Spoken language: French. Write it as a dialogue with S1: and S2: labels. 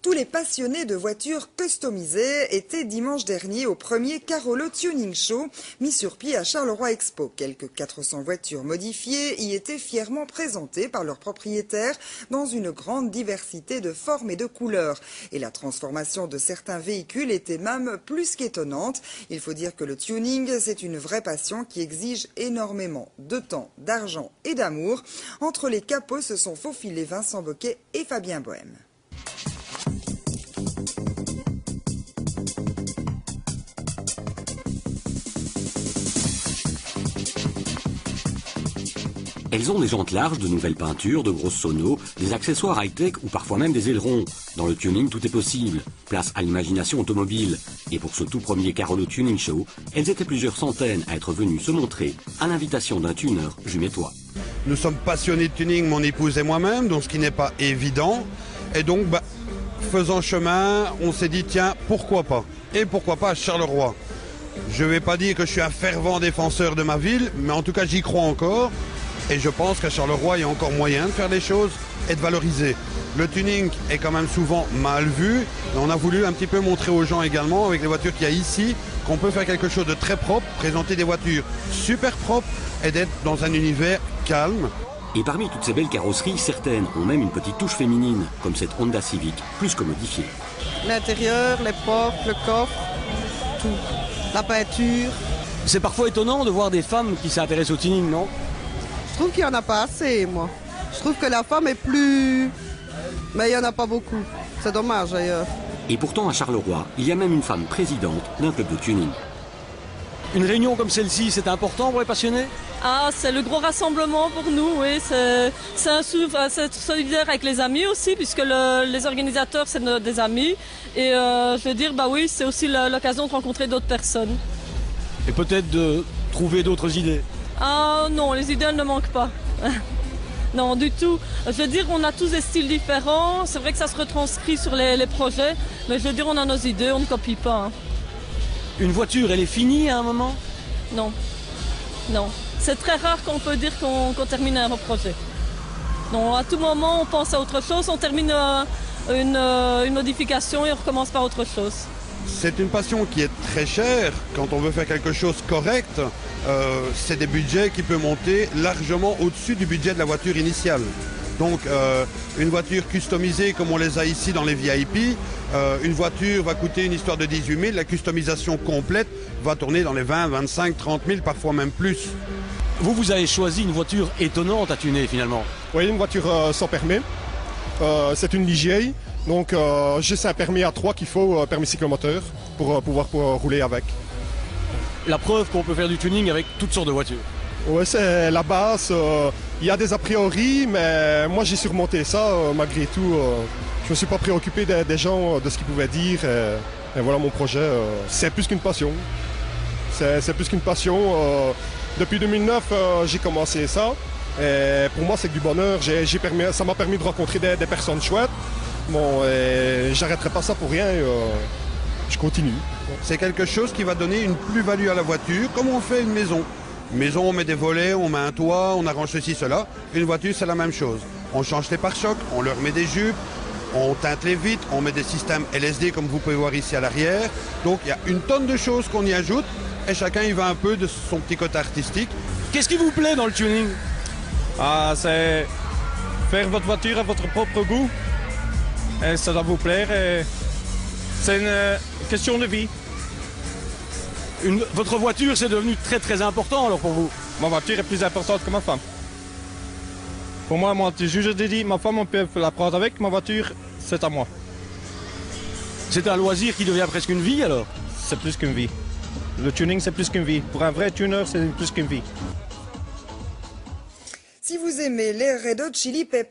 S1: Tous les passionnés de voitures customisées étaient dimanche dernier au premier Carolo Tuning Show mis sur pied à Charleroi Expo. Quelques 400 voitures modifiées y étaient fièrement présentées par leurs propriétaires dans une grande diversité de formes et de couleurs. Et la transformation de certains véhicules était même plus qu'étonnante. Il faut dire que le tuning, c'est une vraie passion qui exige énormément de temps, d'argent et d'amour. Entre les capots se sont faufilés Vincent Boquet et Fabien Bohème.
S2: Elles ont des jantes larges, de nouvelles peintures, de grosses sonos, des accessoires high-tech ou parfois même des ailerons. Dans le tuning, tout est possible. Place à l'imagination automobile. Et pour ce tout premier Carolo Tuning Show, elles étaient plusieurs centaines à être venues se montrer à l'invitation d'un tuner jumétois.
S3: Nous sommes passionnés de tuning, mon épouse et moi-même, donc ce qui n'est pas évident. Et donc, faisant chemin, on s'est dit, tiens, pourquoi pas? Et pourquoi pas à Charleroi? Je ne vais pas dire que je suis un fervent défenseur de ma ville, mais en tout cas, j'y crois encore. Et je pense qu'à Charleroi, il y a encore moyen de faire les choses et de valoriser. Le tuning est quand même souvent mal vu. Et on a voulu un petit peu montrer aux gens également, avec les voitures qu'il y a ici, qu'on peut faire quelque chose de très propre, présenter des voitures super propres et d'être dans un univers calme.
S2: Et parmi toutes ces belles carrosseries, certaines ont même une petite touche féminine, comme cette Honda Civic, plus que modifiée.
S4: L'intérieur, les portes, le coffre, tout. La peinture.
S5: C'est parfois étonnant de voir des femmes qui s'intéressent au tuning, non?
S4: Je trouve qu'il n'y en a pas assez, moi. Je trouve que la femme est plus... Mais il n'y en a pas beaucoup. C'est dommage, d'ailleurs.
S2: Et pourtant, à Charleroi, il y a même une femme présidente d'un club de tuning.
S5: Une réunion comme celle-ci, c'est important pour les passionnés?
S6: Ah, c'est le gros rassemblement pour nous, oui. C'est être solidaire avec les amis aussi, puisque les organisateurs, c'est des amis. Et je veux dire, oui, c'est aussi l'occasion de rencontrer d'autres personnes.
S5: Et peut-être de trouver d'autres idées?
S6: Ah non, les idées ne manquent pas. Non, du tout. Je veux dire, on a tous des styles différents. C'est vrai que ça se retranscrit sur les projets. Mais je veux dire, on a nos idées, on ne copie pas.
S5: Une voiture, elle est finie à un moment?
S6: Non. Non. C'est très rare qu'on peut dire qu'on termine un projet. Non, à tout moment, on pense à autre chose. On termine une modification et on recommence par autre chose.
S3: C'est une passion qui est très chère. Quand on veut faire quelque chose correct, c'est des budgets qui peuvent monter largement au-dessus du budget de la voiture initiale. Donc une voiture customisée comme on les a ici dans les VIP, une voiture va coûter une histoire de 18 000, la customisation complète va tourner dans les 20, 25, 30 000, parfois même plus.
S5: Vous avez choisi une voiture étonnante à tuner finalement?
S7: Oui, une voiture sans permis. C'est une Ligier. Donc juste un permis A3 qu'il faut, permis cyclomoteur, pour pouvoir rouler avec.
S5: La preuve qu'on peut faire du tuning avec toutes sortes de voitures.
S7: Oui, c'est la base. Il y a des a priori, mais moi j'ai surmonté ça malgré tout. Je ne me suis pas préoccupé des gens, de ce qu'ils pouvaient dire. Et voilà mon projet. C'est plus qu'une passion. C'est plus qu'une passion. Depuis 2009, j'ai commencé ça. Et pour moi, c'est que du bonheur. Ça m'a permis de rencontrer des personnes chouettes. Bon, j'arrêterai pas ça pour rien, je continue.
S3: C'est quelque chose qui va donner une plus-value à la voiture, comme on fait une maison. Une maison, on met des volets, on met un toit, on arrange ceci, cela. Une voiture, c'est la même chose. On change les pare-chocs, on leur met des jupes, on teinte les vitres, on met des systèmes LSD, comme vous pouvez voir ici à l'arrière. Donc, il y a une tonne de choses qu'on y ajoute, et chacun y va un peu de son petit côté artistique.
S5: Qu'est-ce qui vous plaît dans le tuning?
S8: C'est faire votre voiture à votre propre goût. Et ça doit vous plaire. C'est une question de vie.
S5: Votre voiture, c'est devenu très très important alors pour vous?
S8: Ma voiture est plus importante que ma femme. Pour moi, je dis, ma femme, on peut la prendre avec, ma voiture, c'est à moi.
S5: C'est un loisir qui devient presque une vie alors?
S8: C'est plus qu'une vie. Le tuning, c'est plus qu'une vie. Pour un vrai tuner, c'est plus qu'une vie.
S1: Si vous aimez les Red Hot Chili Peppers,